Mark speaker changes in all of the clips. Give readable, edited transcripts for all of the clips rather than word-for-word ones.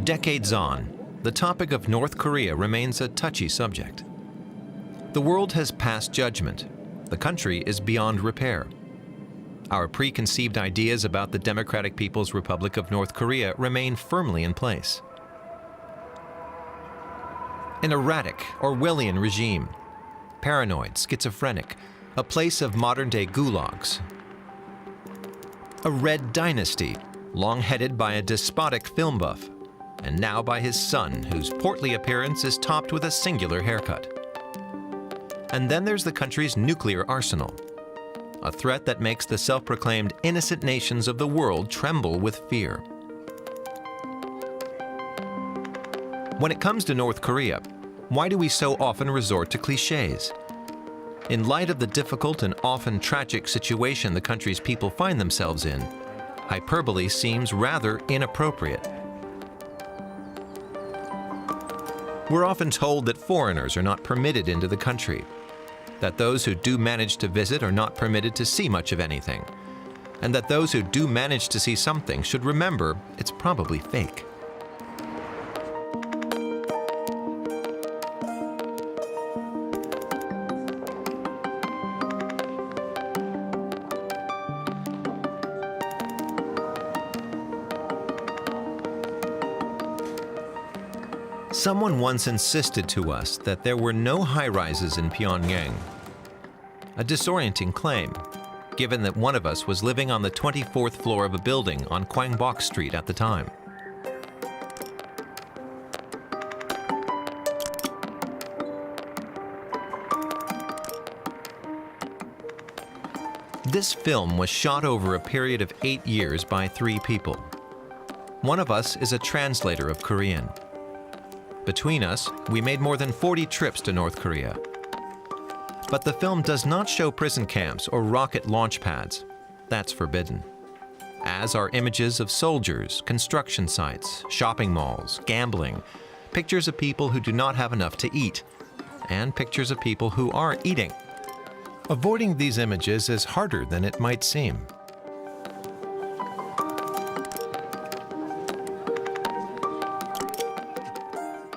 Speaker 1: Decades on, the topic of North Korea remains a touchy subject. The world has passed judgment. The country is beyond repair. Our preconceived ideas about the Democratic People's Republic of North Korea remain firmly in place. An erratic, Orwellian regime, paranoid, schizophrenic, a place of modern-day gulags. A red dynasty, long headed by a despotic film buff, and now by his son, whose portly appearance is topped with a singular haircut. And then there's the country's nuclear arsenal, a threat that makes the self-proclaimed innocent nations of the world tremble with fear. When it comes to North Korea, why do we so often resort to cliches? In light of the difficult and often tragic situation the country's people find themselves in, hyperbole seems rather inappropriate. We're often told that foreigners are not permitted into the country, that those who do manage to visit are not permitted to see much of anything, and that those who do manage to see something should remember it's probably fake. Someone once insisted to us that there were no high-rises in Pyongyang. A disorienting claim, given that one of us was living on the 24th floor of a building on Kwangbok Street at the time. This film was shot over a period of 8 years by 3 people. One of us is a translator of Korean. Between us, we made more than 40 trips to North Korea. But the film does not show prison camps or rocket launch pads. That's forbidden. As are images of soldiers, construction sites, shopping malls, gambling, pictures of people who do not have enough to eat, and pictures of people who are eating. Avoiding these images is harder than it might seem.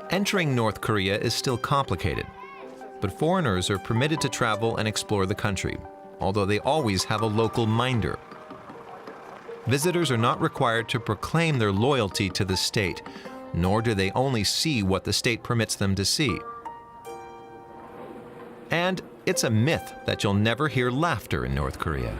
Speaker 1: Entering North Korea is still complicated, but foreigners are permitted to travel and explore the country, although they always have a local minder. Visitors are not required to proclaim their loyalty to the state, nor do they only see what the state permits them to see. And it's a myth that you'll never hear laughter in North Korea.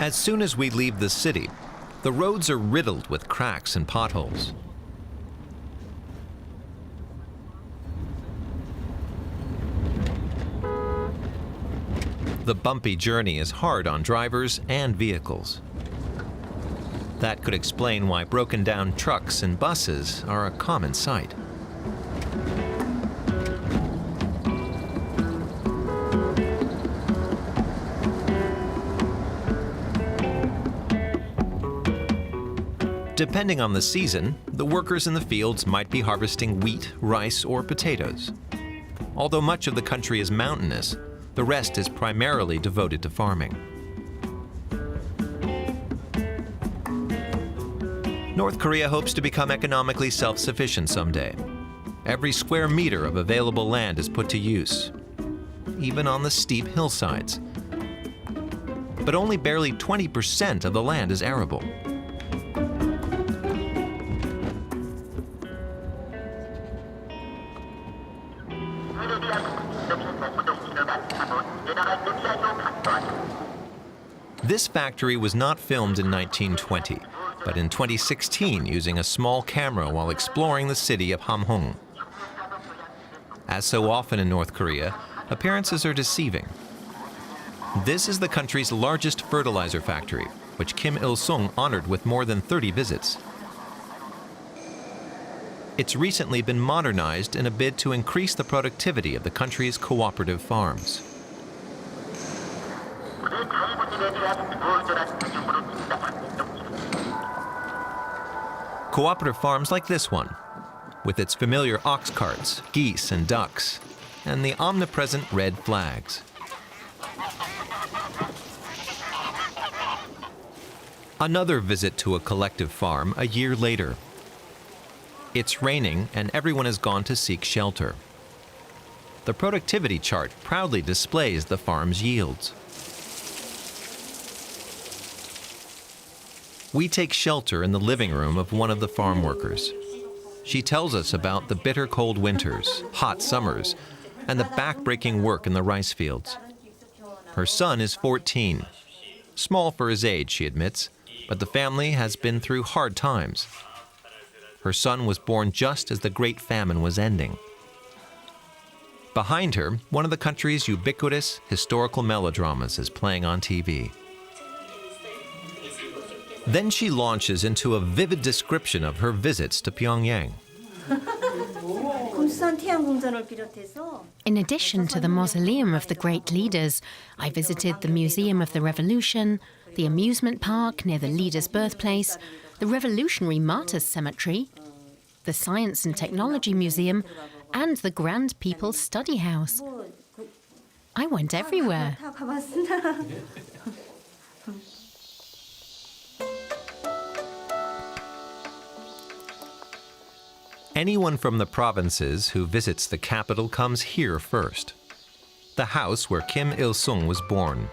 Speaker 1: As soon as we leave the city, the roads are riddled with cracks and potholes. The bumpy journey is hard on drivers and vehicles. That could explain why broken down trucks and buses are a common sight. Depending on the season, the workers in the fields might be harvesting wheat, rice, or potatoes. Although much of the country is mountainous, the rest is primarily devoted to farming. North Korea hopes to become economically self-sufficient someday. Every square meter of available land is put to use, even on the steep hillsides. But only barely 20% of the land is arable. This factory was not filmed in 1920, but in 2016 using a small camera while exploring the city of Hamhung. As so often in North Korea, appearances are deceiving. This is the country's largest fertilizer factory, which Kim Il-sung honored with more than 30 visits. It's recently been modernized in a bid to increase the productivity of the country's cooperative farms. Cooperative farms like this one, with its familiar ox carts, geese and ducks, and the omnipresent red flags. Another visit to a collective farm a year later. It's raining and everyone has gone to seek shelter. The productivity chart proudly displays the farm's yields. We take shelter in the living room of one of the farm workers. She tells us about the bitter cold winters, hot summers, and the back-breaking work in the rice fields. Her son is 14. Small for his age, she admits, but the family has been through hard times. Her son was born just as the Great Famine was ending. Behind her, one of the country's ubiquitous historical melodramas is playing on TV. Then she launches into a vivid description of her visits to Pyongyang.
Speaker 2: In addition to the mausoleum of the great leaders, I visited the Museum of the Revolution, the amusement park near the leader's birthplace, the Revolutionary Martyrs Cemetery, the Science and Technology Museum, and the Grand People's Study House. I went everywhere.
Speaker 1: Anyone from the provinces who visits the capital comes here first. The house where Kim Il-sung was born,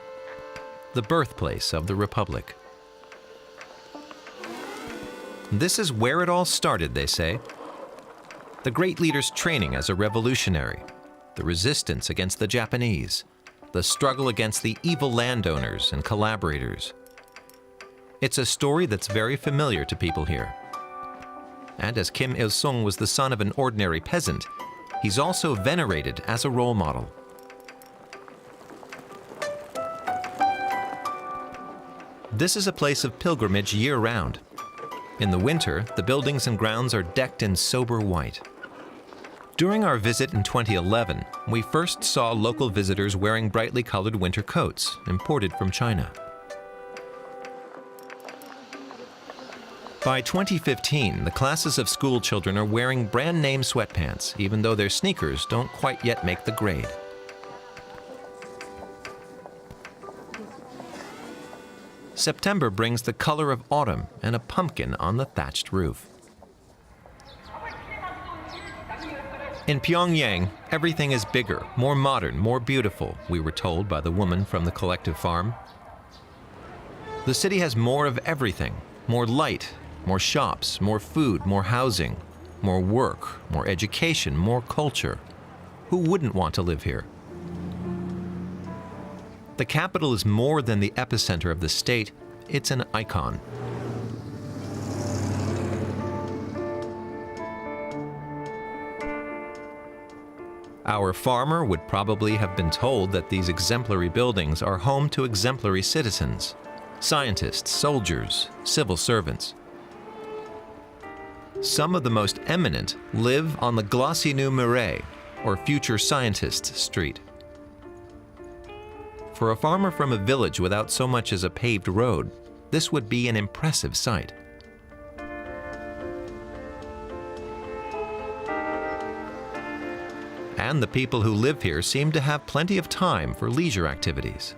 Speaker 1: the birthplace of the Republic. This is where it all started, they say. The great leader's training as a revolutionary, the resistance against the Japanese, the struggle against the evil landowners and collaborators. It's a story that's very familiar to people here. And as Kim Il-sung was the son of an ordinary peasant, he's also venerated as a role model. This is a place of pilgrimage year-round. In the winter, the buildings and grounds are decked in sober white. During our visit in 2011, we first saw local visitors wearing brightly colored winter coats, imported from China. By 2015, the classes of school children are wearing brand-name sweatpants, even though their sneakers don't quite yet make the grade. September brings the color of autumn and a pumpkin on the thatched roof. In Pyongyang, everything is bigger, more modern, more beautiful, we were told by the woman from the collective farm. The city has more of everything, more light, more shops, more food, more housing, more work, more education, more culture. Who wouldn't want to live here? The capital is more than the epicenter of the state, it's an icon. Our farmer would probably have been told that these exemplary buildings are home to exemplary citizens, scientists, soldiers, civil servants. Some of the most eminent live on the Glacinu Mure, or Future Scientists Street. For a farmer from a village without so much as a paved road, this would be an impressive sight. And the people who live here seem to have plenty of time for leisure activities.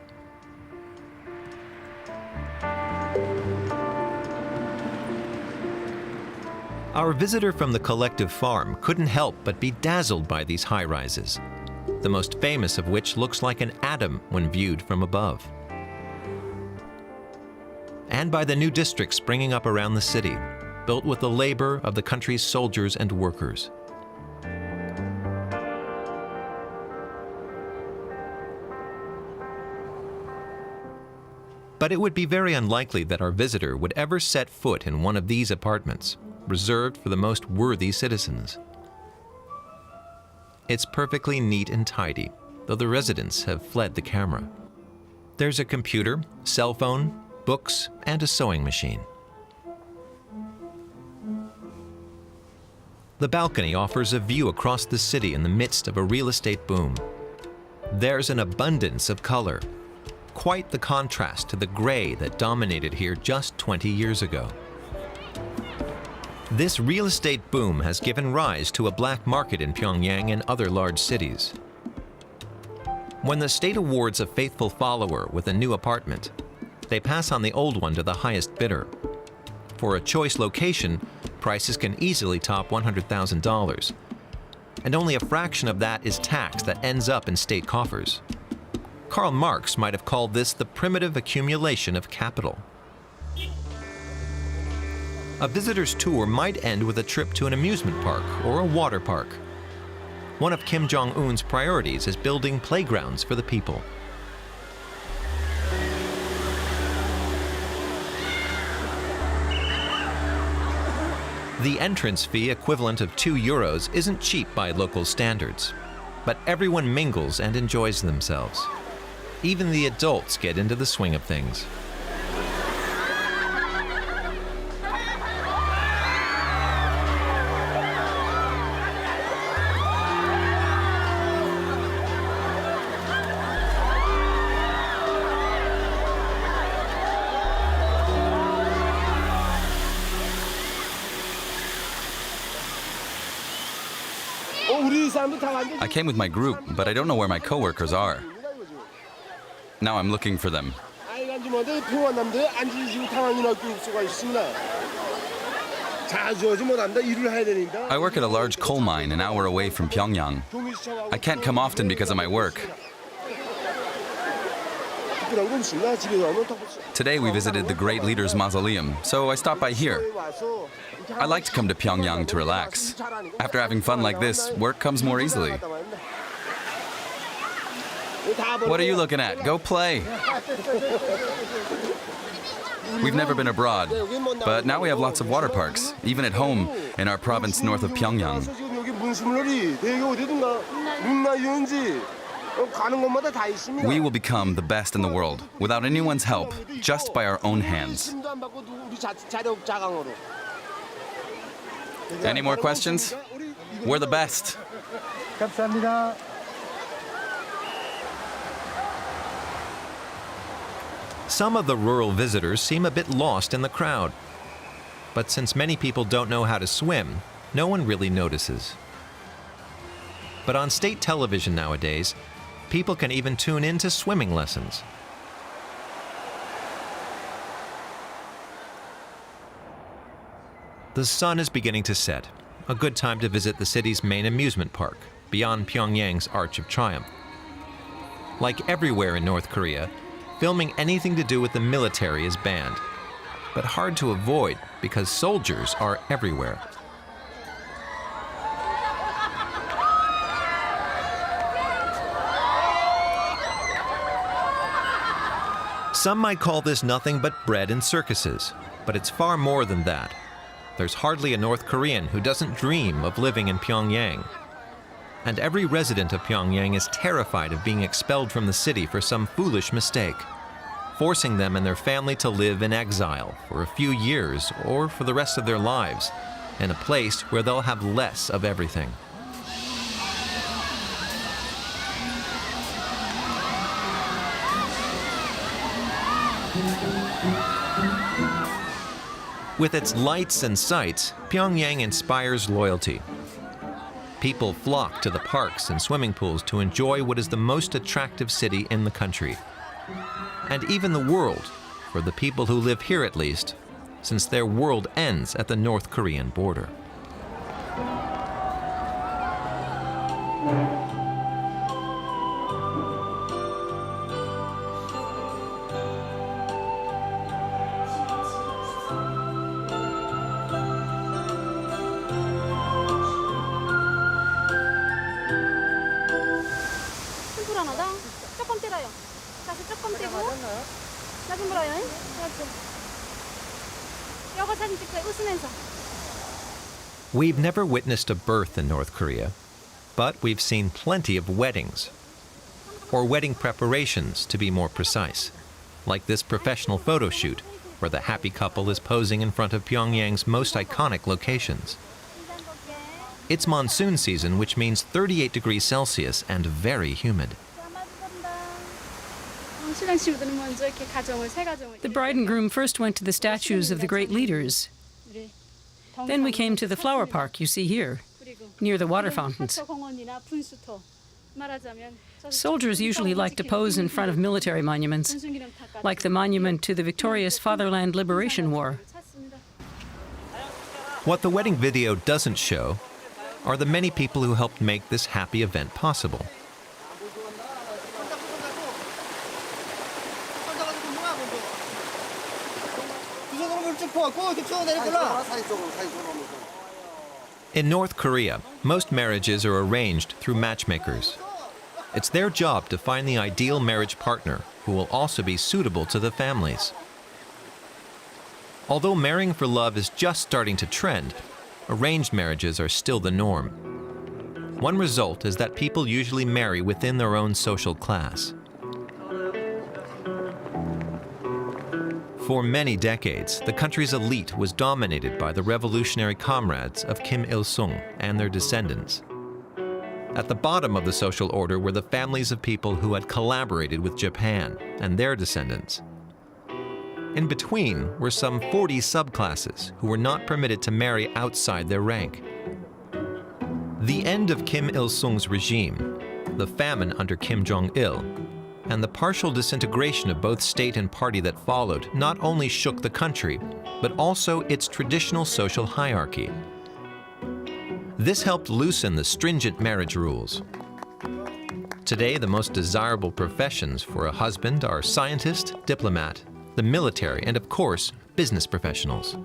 Speaker 1: Our visitor from the collective farm couldn't help but be dazzled by these high-rises, the most famous of which looks like an atom when viewed from above. And by the new districts springing up around the city, built with the labor of the country's soldiers and workers. But But it would be very unlikely that our visitor would ever set foot in one of these apartments, reserved for the most worthy citizens. It's perfectly neat and tidy, though the residents have fled the camera. There's a computer, cell phone, books, and a sewing machine. The balcony offers a view across the city in the midst of a real estate boom. There's an abundance of color, quite the contrast to the gray that dominated here just 20 years ago. This real estate boom has given rise to a black market in Pyongyang and other large cities. When the state awards a faithful follower with a new apartment, they pass on the old one to the highest bidder. For a choice location, prices can easily top $100,000, and only a fraction of that is tax that ends up in state coffers. Karl Marx might have called this the primitive accumulation of capital. A visitor's tour might end with a trip to an amusement park or a water park. One of Kim Jong-un's priorities is building playgrounds for the people. The entrance fee, equivalent of €2, isn't cheap by local standards, but everyone mingles and enjoys themselves. Even the adults get into the swing of things.
Speaker 3: I came with my group, but I don't know where my coworkers are. Now I'm looking for them. I work at a large coal mine an hour away from Pyongyang. I can't come often because of my work. Today we visited the Great Leader's Mausoleum, so I stopped by here. I like to come to Pyongyang to relax. After having fun like this, work comes more easily. What are you looking at? Go play! We've never been abroad, but now we have lots of water parks, even at home in our province north of Pyongyang. We will become the best in the world, without anyone's help, just by our own hands. Any more questions? We're the best.
Speaker 1: Some of the rural visitors seem a bit lost in the crowd. But since many people don't know how to swim, no one really notices. But on state television nowadays, people can even tune in to swimming lessons. The sun is beginning to set, a good time to visit the city's main amusement park, beyond Pyongyang's Arch of Triumph. Like everywhere in North Korea, filming anything to do with the military is banned, but hard to avoid because soldiers are everywhere. Some might call this nothing but bread and circuses, but it's far more than that. There's hardly a North Korean who doesn't dream of living in Pyongyang. And every resident of Pyongyang is terrified of being expelled from the city for some foolish mistake, forcing them and their family to live in exile for a few years or for the rest of their lives, in a place where they'll have less of everything. With its lights and sights, Pyongyang inspires loyalty. People flock to the parks and swimming pools to enjoy what is the most attractive city in the country. And even the world, for the people who live here at least, since their world ends at the North Korean border.
Speaker 4: 조금 떼요. 다시 조금 떼고 작은 거라요.
Speaker 1: We've never witnessed a birth in North Korea, but we've seen plenty of weddings, or wedding preparations to be more precise, like this professional photo shoot where the happy couple is posing in front of Pyongyang's most iconic locations. It's monsoon season, which means 38 degrees Celsius and very humid.
Speaker 4: The bride and groom first went to the statues of the great leaders. Then we came to the flower park you see here, near the water fountains. Soldiers usually like to pose in front of military monuments, like the monument to the victorious Fatherland Liberation War.
Speaker 1: What the wedding video doesn't show are the many people who helped make this happy event possible. In North Korea, most marriages are arranged through matchmakers. It's their job to find the ideal marriage partner who will also be suitable to the families. Although marrying for love is just starting to trend, arranged marriages are still the norm. One result is that people usually marry within their own social class. For many decades, the country's elite was dominated by the revolutionary comrades of Kim Il-sung and their descendants. At the bottom of the social order were the families of people who had collaborated with Japan and their descendants. In between were some 40 subclasses who were not permitted to marry outside their rank. The end of Kim Il-sung's regime, the famine under Kim Jong-il, and the partial disintegration of both state and party that followed not only shook the country, but also its traditional social hierarchy. This helped loosen the stringent marriage rules. Today, the most desirable professions for a husband are scientist, diplomat, the military, and of course, business professionals.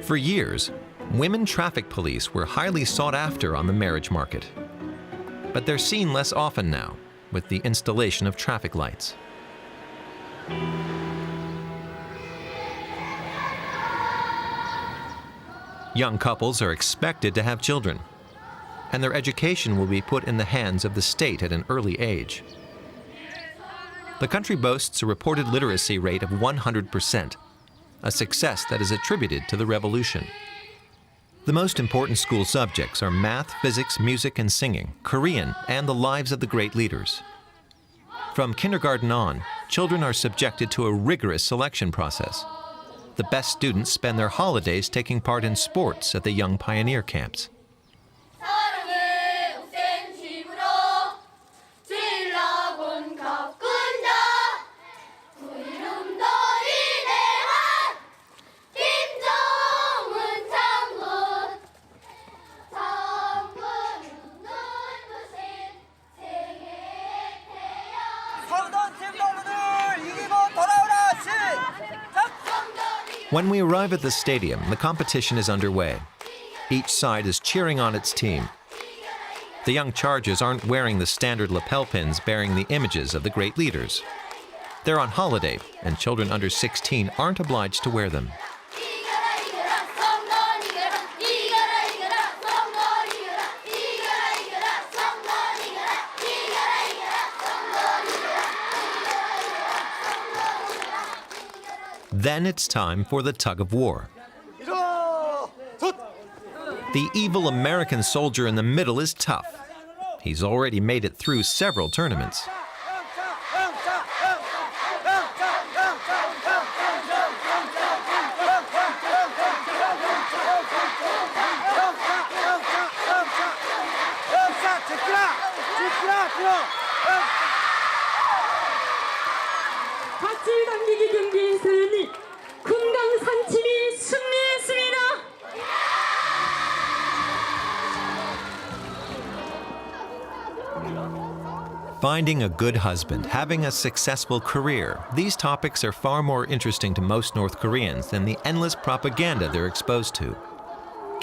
Speaker 1: For years, women traffic police were highly sought after on the marriage market. But they're seen less often now, with the installation of traffic lights. Young couples are expected to have children, and their education will be put in the hands of the state at an early age. The country boasts a reported literacy rate of 100%, a success that is attributed to the revolution. The most important school subjects are math, physics, music, and singing, Korean, and the lives of the great leaders. From kindergarten on, children are subjected to a rigorous selection process. The best students spend their holidays taking part in sports at the young pioneer camps. When we arrive at the stadium, the competition is underway. Each side is cheering on its team. The young charges aren't wearing the standard lapel pins bearing the images of the great leaders. They're on holiday, and children under 16 aren't obliged to wear them. Then it's time for the tug of war. The evil American soldier in the middle is tough. He's already made it through several tournaments. Finding a good husband, having a successful career, these topics are far more interesting to most North Koreans than the endless propaganda they're exposed to.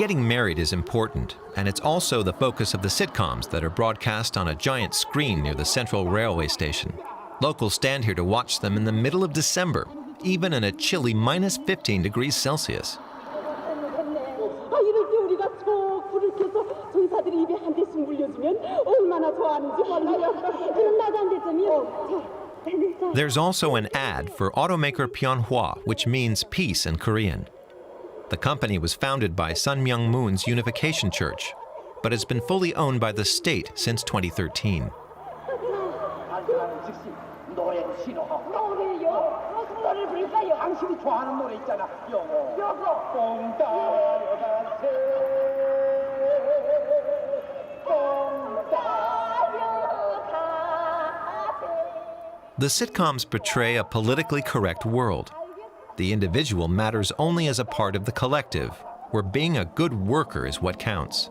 Speaker 1: Getting married is important, and it's also the focus of the sitcoms that are broadcast on a giant screen near the Central Railway Station. Locals stand here to watch them in the middle of December, even in a chilly minus 15 degrees Celsius. There's also an ad for automaker Pyeonhwa, which means peace in Korean. The company was founded by Sun Myung Moon's Unification Church, but has been fully owned by the state since 2013. The sitcoms portray a politically correct world. The individual matters only as a part of the collective, where being a good worker is what counts.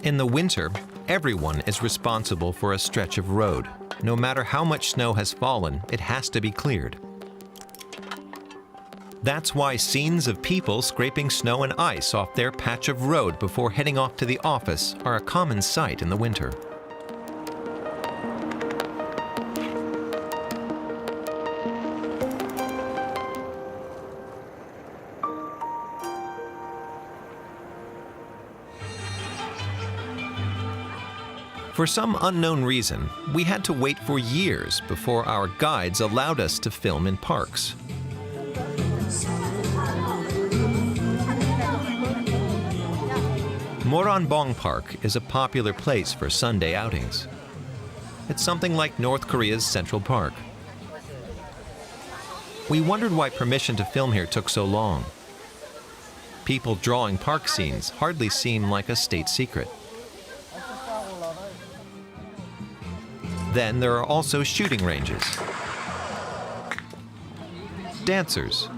Speaker 1: In the winter, everyone is responsible for a stretch of road. No matter how much snow has fallen, it has to be cleared. That's why scenes of people scraping snow and ice off their patch of road before heading off to the office are a common sight in the winter. For some unknown reason, we had to wait for years before our guides allowed us to film in parks. Moranbong Park is a popular place for Sunday outings. It's something like North Korea's Central Park. We wondered why permission to film here took so long. People drawing park scenes hardly seem like a state secret. Then there are also shooting ranges, dancers,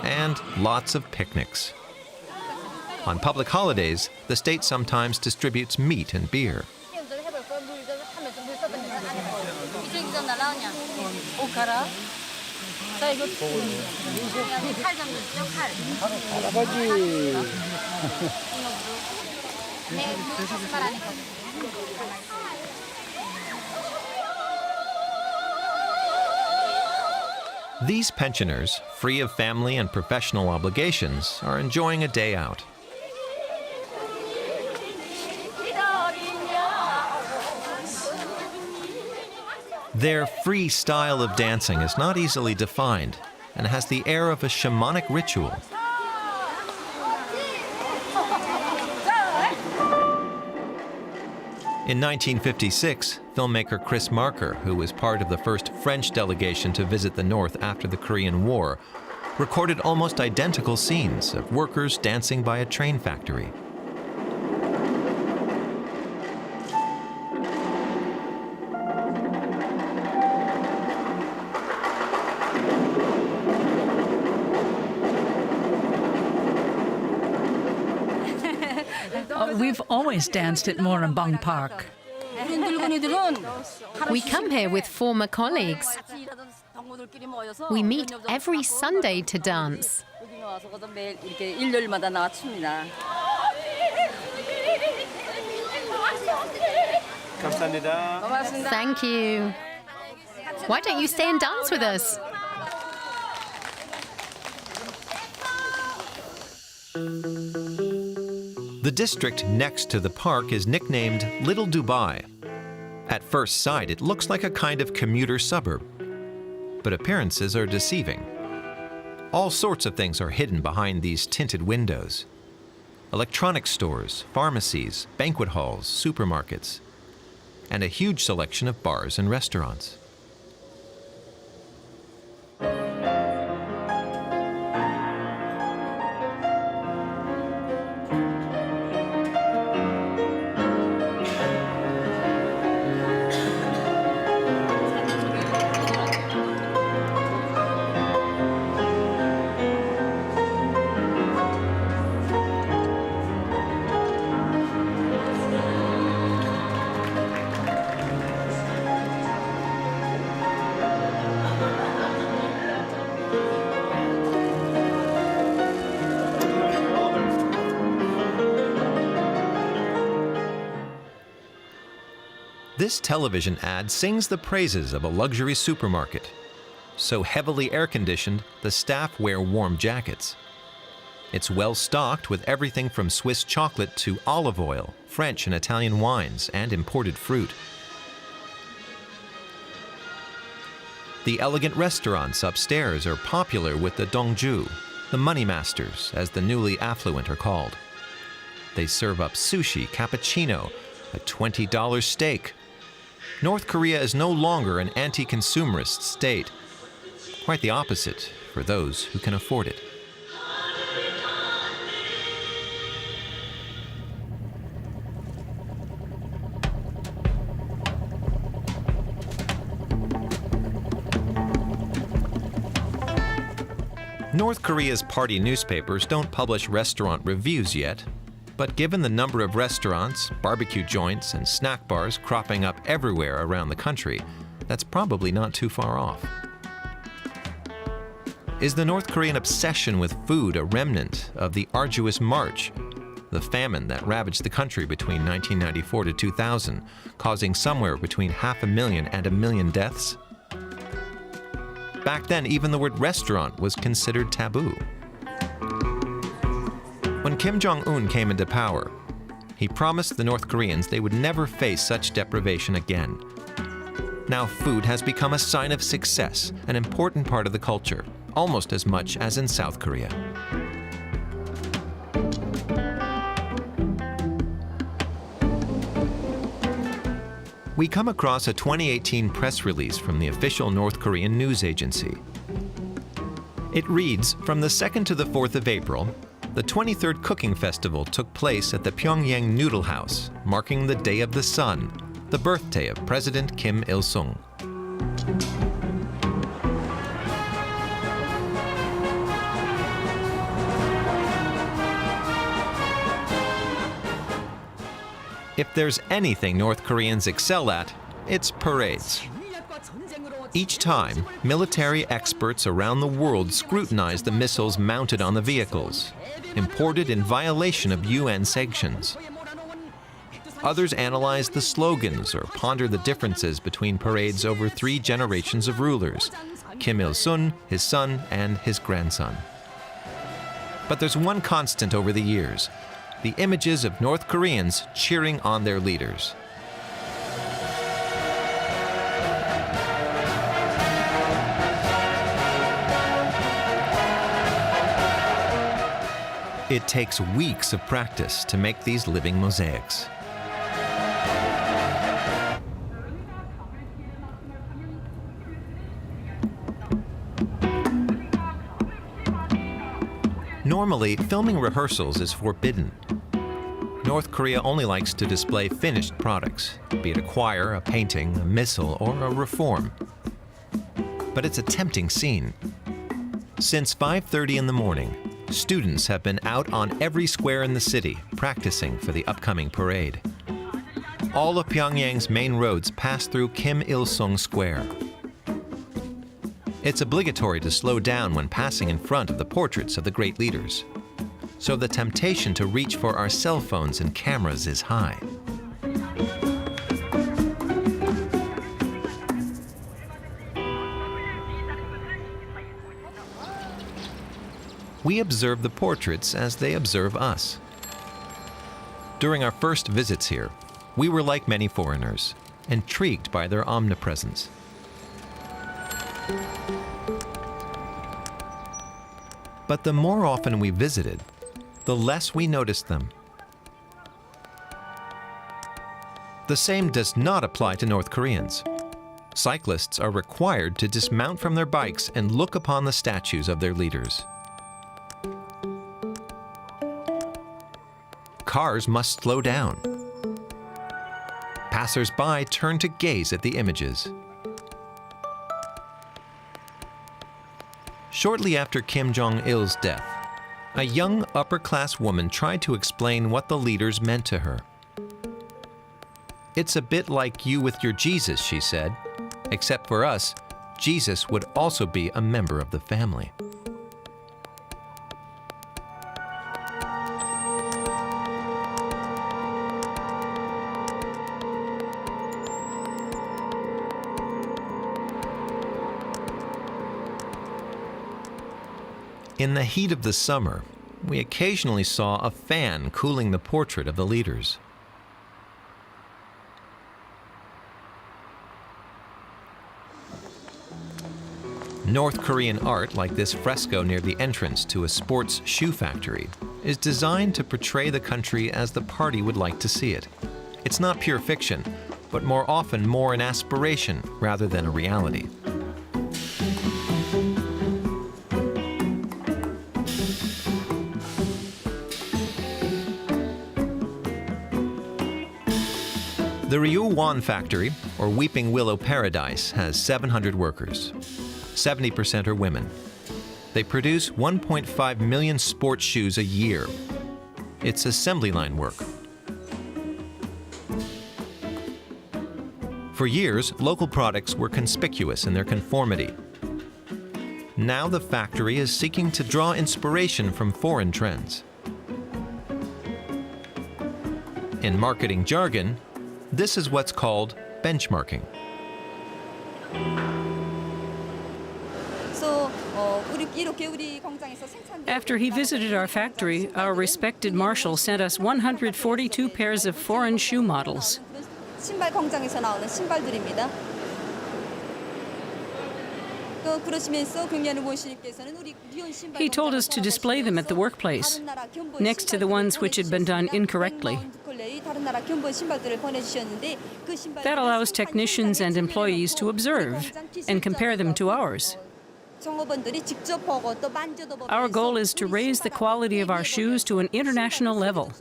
Speaker 1: and lots of picnics. On public holidays, the state sometimes distributes meat and beer. These pensioners, free of family and professional obligations, are enjoying a day out. Their free style of dancing is not easily defined and has the air of a shamanic ritual. In 1956, filmmaker Chris Marker, who was part of the first French delegation to visit the North after the Korean War, recorded almost identical scenes of workers dancing by a train factory.
Speaker 5: We've always danced at Moranbong Park.
Speaker 2: We come here with former colleagues. We meet every Sunday to dance. Thank you. Why don't you stay and dance with us?
Speaker 1: The district next to the park is nicknamed Little Dubai. At first sight, it looks like a kind of commuter suburb, but appearances are deceiving. All sorts of things are hidden behind these tinted windows. Electronics stores, pharmacies, banquet halls, supermarkets, and a huge selection of bars and restaurants. This television ad sings the praises of a luxury supermarket. So heavily air-conditioned, the staff wear warm jackets. It's well stocked with everything from Swiss chocolate to olive oil, French and Italian wines, and imported fruit. The elegant restaurants upstairs are popular with the dongju, the money masters, as the newly affluent are called. They serve up sushi, cappuccino, a $20 steak. North Korea is no longer an anti-consumerist state. Quite the opposite for those who can afford it. North Korea's party newspapers don't publish restaurant reviews yet, but given the number of restaurants, barbecue joints, and snack bars cropping up everywhere around the country, that's probably not too far off. Is the North Korean obsession with food a remnant of the arduous march, the famine that ravaged the country between 1994 to 2000, causing somewhere between 500,000 and 1 million deaths? Back then, even the word restaurant was considered taboo. When Kim Jong-un came into power, he promised the North Koreans they would never face such deprivation again. Now food has become a sign of success, an important part of the culture, almost as much as in South Korea. We come across a 2018 press release from the official North Korean news agency. It reads, from the 2nd to the 4th of April, the 23rd Cooking Festival took place at the Pyongyang Noodle House, marking the Day of the Sun, the birthday of President Kim Il-sung. If there's anything North Koreans excel at, it's parades. Each time, military experts around the world scrutinize the missiles mounted on the vehicles, imported in violation of UN sanctions. Others analyze the slogans or ponder the differences between parades over 3 generations of rulers, Kim Il-sung, his son, and his grandson. But there's one constant over the years: the images of North Koreans cheering on their leaders. It takes weeks of practice to make these living mosaics. Normally, filming rehearsals is forbidden. North Korea only likes to display finished products, be it a choir, a painting, a missile, or a reform. But it's a tempting scene. Since 5:30 in the morning, students have been out on every square in the city practicing for the upcoming parade. All of Pyongyang's main roads pass through Kim Il-sung Square. It's obligatory to slow down when passing in front of the portraits of the great leaders, so the temptation to reach for our cell phones and cameras is high. We observe the portraits as they observe us. During our first visits here, we were like many foreigners, intrigued by their omnipresence. But the more often we visited, the less we noticed them. The same does not apply to North Koreans. Cyclists are required to dismount from their bikes and look upon the statues of their leaders. Cars must slow down. Passers-by turn to gaze at the images. Shortly after Kim Jong-il's death, a young upper-class woman tried to explain what the leaders meant to her. "It's a bit like you with your Jesus," she said. "Except for us, Jesus would also be a member of the family." In the heat of the summer, we occasionally saw a fan cooling the portrait of the leaders. North Korean art, like this fresco near the entrance to a sports shoe factory, is designed to portray the country as the party would like to see it. It's not pure fiction, but more often more an aspiration rather than a reality. The Ryuwon factory, or Weeping Willow Paradise, has 700 workers. 70% are women. They produce 1.5 million sports shoes a year. It's assembly line work. For years, local products were conspicuous in their conformity. Now the factory is seeking to draw inspiration from foreign trends. In marketing jargon, this is what's called benchmarking.
Speaker 4: After he visited our factory, our respected marshal sent us 142 pairs of foreign shoe models.
Speaker 6: 신발 공장에서 나오는 신발들입니다.
Speaker 4: He told us to display them at the workplace, next to the ones which had been done incorrectly. That allows technicians and employees to observe and compare them to ours. Our goal is to raise the quality of our shoes to an international level.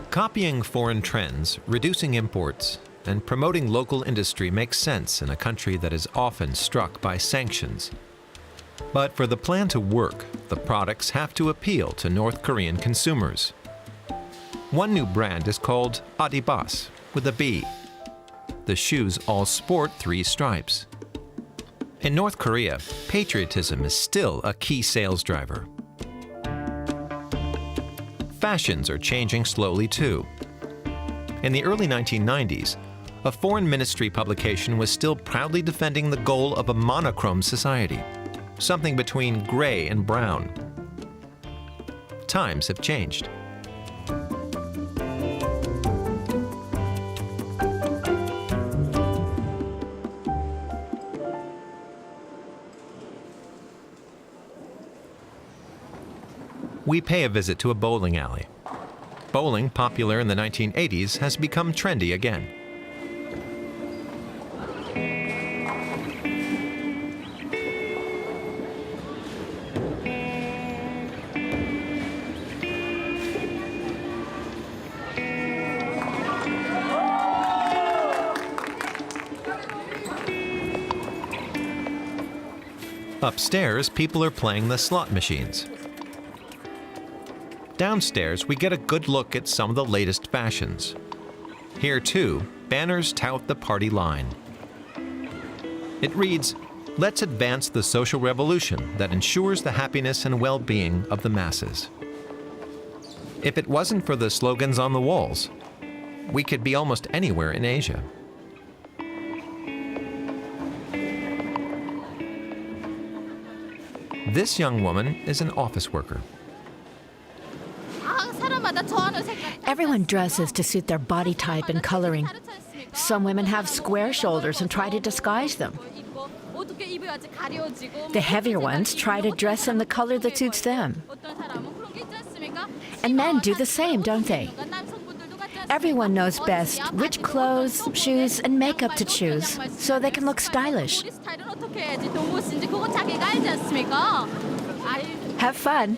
Speaker 1: Copying foreign trends, reducing imports, and promoting local industry makes sense in a country that is often struck by sanctions. But for the plan to work, the products have to appeal to North Korean consumers. One new brand is called Adibas, with a B. The shoes all sport 3 stripes. In North Korea, patriotism is still a key sales driver. Fashions are changing slowly too. In the early 1990s, a foreign ministry publication was still proudly defending the goal of a monochrome society, something between gray and brown. Times have changed. We pay a visit to a bowling alley. Bowling, popular in the 1980s, has become trendy again. Upstairs, people are playing the slot machines. Downstairs, we get a good look at some of the latest fashions. Here, too, banners tout the party line. It reads, "Let's advance the social revolution that ensures the happiness and well-being of the masses." If it wasn't for the slogans on the walls, we could be almost anywhere in Asia. This young woman is an office worker.
Speaker 7: Everyone dresses to suit their body type and coloring. Some women have square shoulders and try to disguise them. The heavier ones try to dress in the color that suits them. And men do the same, don't they? Everyone knows best which clothes, shoes, and makeup to choose so they can look stylish. Have fun.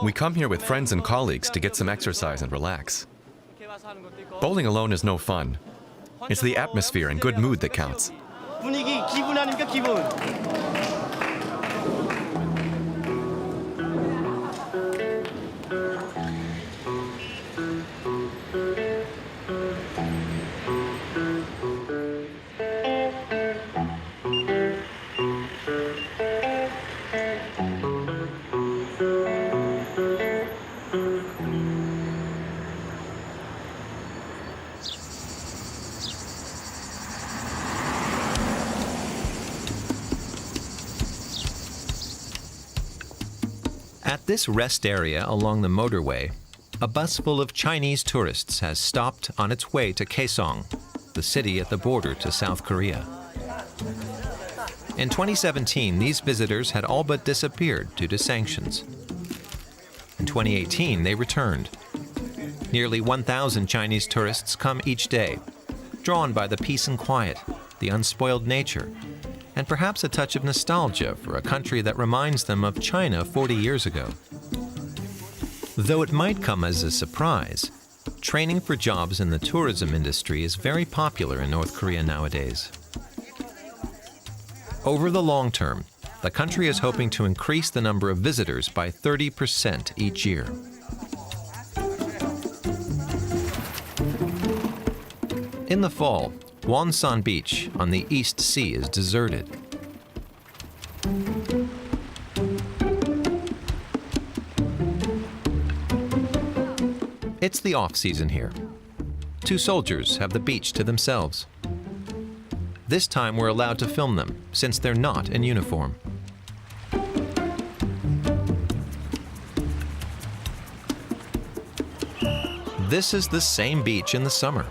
Speaker 8: We come here with friends and colleagues to get some exercise and relax. Bowling alone is no fun. It's the atmosphere and good mood that counts.
Speaker 9: 분위기, 기분 아닙니까, 기분?
Speaker 1: At this rest area along the motorway, a bus full of Chinese tourists has stopped on its way to Kaesong, the city at the border to South Korea. In 2017, these visitors had all but disappeared due to sanctions. In 2018, they returned. Nearly 1,000 Chinese tourists come each day, drawn by the peace and quiet, the unspoiled nature, and perhaps a touch of nostalgia for a country that reminds them of China 40 years ago. Though it might come as a surprise, training for jobs in the tourism industry is very popular in North Korea nowadays. Over the long term, the country is hoping to increase the number of visitors by 30% each year. In the fall, Wonsan Beach on the East Sea is deserted. It's the off-season here. 2 soldiers have the beach to themselves. This time we're allowed to film them, since they're not in uniform. This is the same beach in the summer.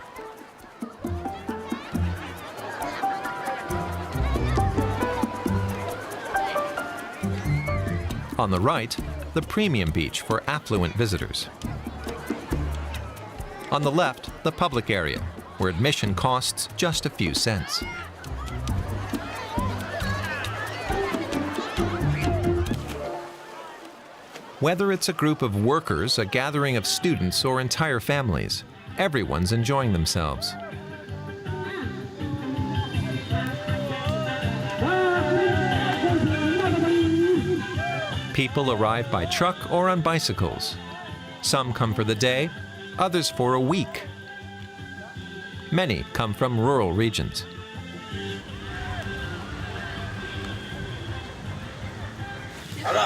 Speaker 1: On the right, the premium beach for affluent visitors. On the left, the public area, where admission costs just a few cents. Whether it's a group of workers, a gathering of students, or entire families, everyone's enjoying themselves. People arrive by truck or on bicycles. Some come for the day, others for a week. Many come from rural regions.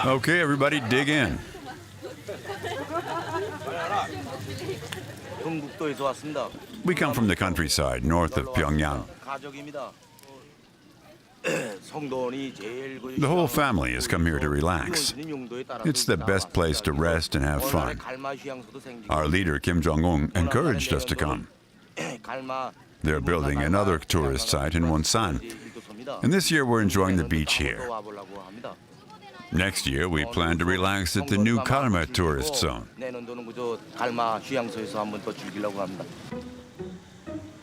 Speaker 10: Okay, everybody dig in. We come from the countryside north of Pyongyang. The whole family has come here to relax. It's the best place to rest and have fun. Our leader, Kim Jong-un, encouraged us to come. They're building another tourist site in Wonsan, and this year we're enjoying the beach here. Next year, we plan to relax at the new Karma tourist zone.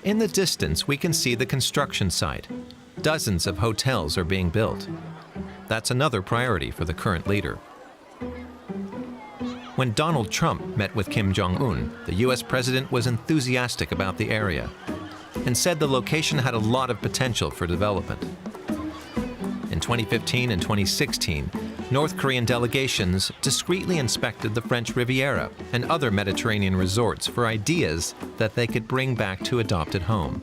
Speaker 1: In the distance, we can see the construction site. Dozens of hotels are being built. That's another priority for the current leader. When Donald Trump met with Kim Jong-un, the US president was enthusiastic about the area and said the location had a lot of potential for development. In 2015 and 2016, North Korean delegations discreetly inspected the French Riviera and other Mediterranean resorts for ideas that they could bring back to adopted home.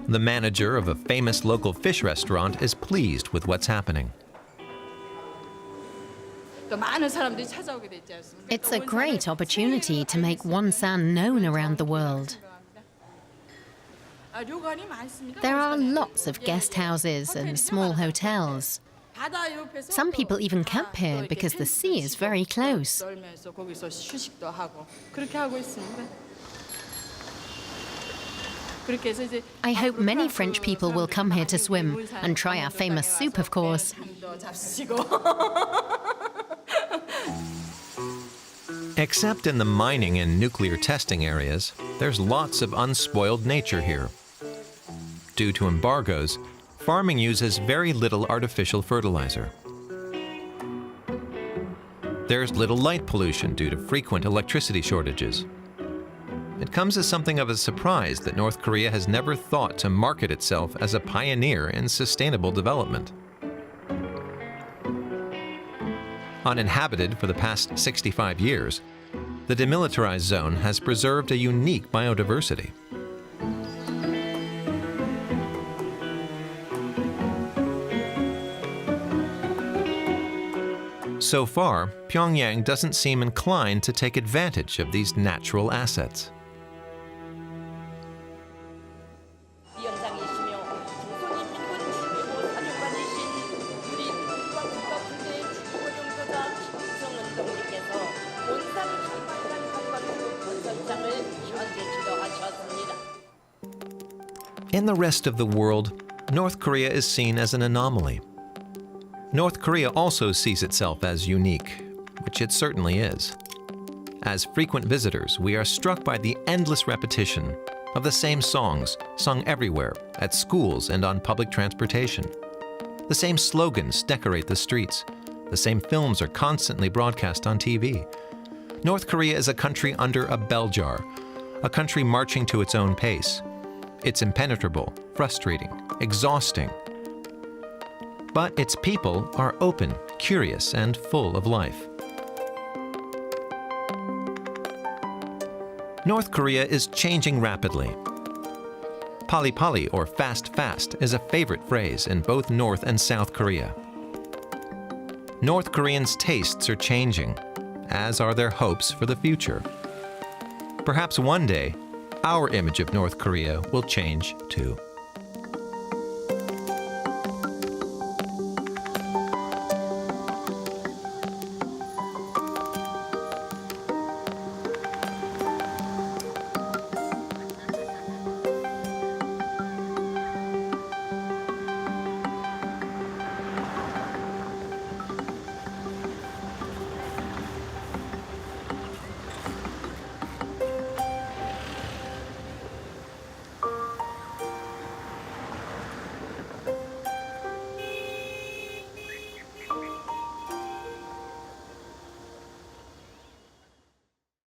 Speaker 1: The manager of a famous local fish restaurant is pleased with what's happening.
Speaker 2: It's a great opportunity to make Wonsan known around the world. There are lots of guest houses and small hotels. Some people even camp here because the sea is very close. I hope many French people will come here to swim and try our famous soup, of course.
Speaker 1: Except in the mining and nuclear testing areas, there's lots of unspoiled nature here. Due to embargoes, farming uses very little artificial fertilizer. There's little light pollution due to frequent electricity shortages. It comes as something of a surprise that North Korea has never thought to market itself as a pioneer in sustainable development. Uninhabited for the past 65 years, the demilitarized zone has preserved a unique biodiversity. So far, Pyongyang doesn't seem inclined to take advantage of these natural assets. In the rest of the world, North Korea is seen as an anomaly. North Korea also sees itself as unique, which it certainly is. As frequent visitors, we are struck by the endless repetition of the same songs sung everywhere, at schools and on public transportation. The same slogans decorate the streets. The same films are constantly broadcast on TV. North Korea is a country under a bell jar, a country marching to its own pace. It's impenetrable, frustrating, exhausting. But its people are open, curious, and full of life. North Korea is changing rapidly. Pali-pali, or fast-fast, is a favorite phrase in both North and South Korea. North Koreans' tastes are changing, as are their hopes for the future. Perhaps one day, our image of North Korea will change too.